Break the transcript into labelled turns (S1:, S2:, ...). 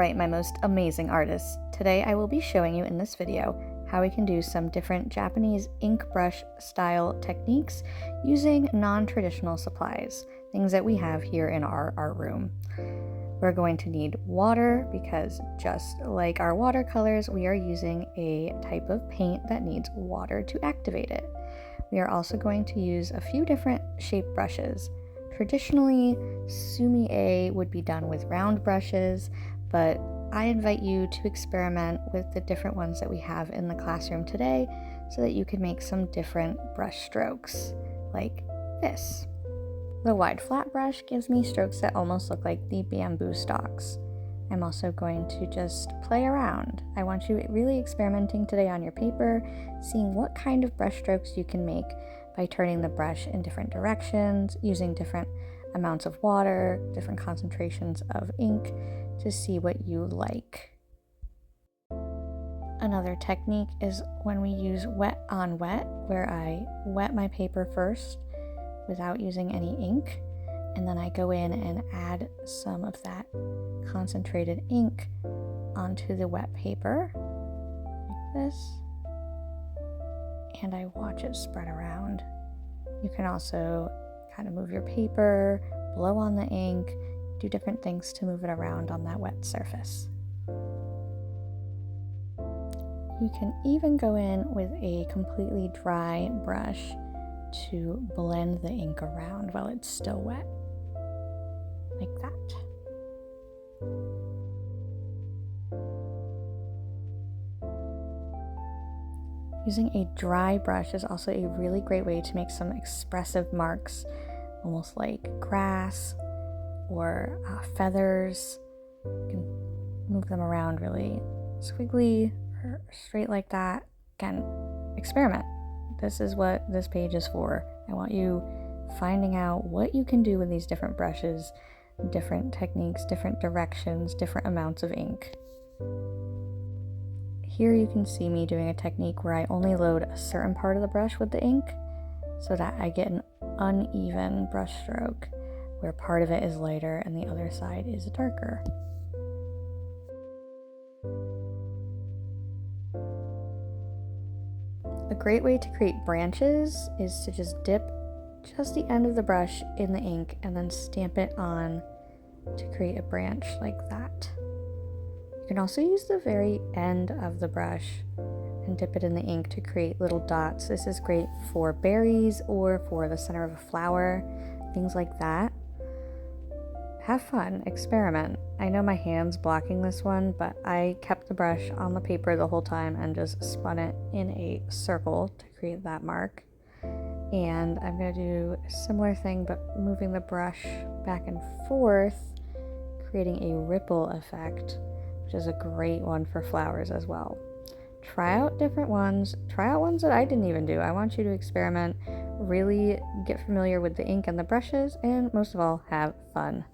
S1: Alright, my most amazing artists. Today I will be showing you in this video how we can do some different Japanese ink brush style techniques using non-traditional supplies, things that we have here in our art room. We're going to need water because just like our watercolors, we are using a type of paint that needs water to activate it. We are also going to use a few different shape brushes. Traditionally, sumi-e would be done with round brushes, but I invite you to experiment with the different ones that we have in the classroom today so that you can make some different brush strokes, like this. The wide flat brush gives me strokes that almost look like the bamboo stalks. I'm also going to just play around. I want you really experimenting today on your paper, seeing what kind of brush strokes you can make by turning the brush in different directions, using different amounts of water, different concentrations of ink to see what you like. Another technique is when we use wet on wet, where I wet my paper first without using any ink, and then I go in and add some of that concentrated ink onto the wet paper, like this, and I watch it spread around. You can also kind of move your paper, blow on the ink, do different things to move it around on that wet surface. You can even go in with a completely dry brush to blend the ink around while it's still wet, like that. Using a dry brush is also a really great way to make some expressive marks, almost like grass or feathers. You can move them around really squiggly or straight like that. Again, experiment. This is what this page is for. I want you finding out what you can do with these different brushes, different techniques, different directions, different amounts of ink. Here you can see me doing a technique where I only load a certain part of the brush with the ink so that I get an uneven brush stroke where part of it is lighter and the other side is darker. A great way to create branches is to just dip just the end of the brush in the ink and then stamp it on to create a branch like that. You can also use the very end of the brush and dip it in the ink to create little dots. This is great for berries or for the center of a flower, things like that. Have fun, experiment. I know my hand's blocking this one, but I kept the brush on the paper the whole time and just spun it in a circle to create that mark. And I'm going to do a similar thing, but moving the brush back and forth, creating a ripple effect, which is a great one for flowers as well. Try out different ones. Try out ones that I didn't even do. I want you to experiment, really get familiar with the ink and the brushes, and most of all, have fun.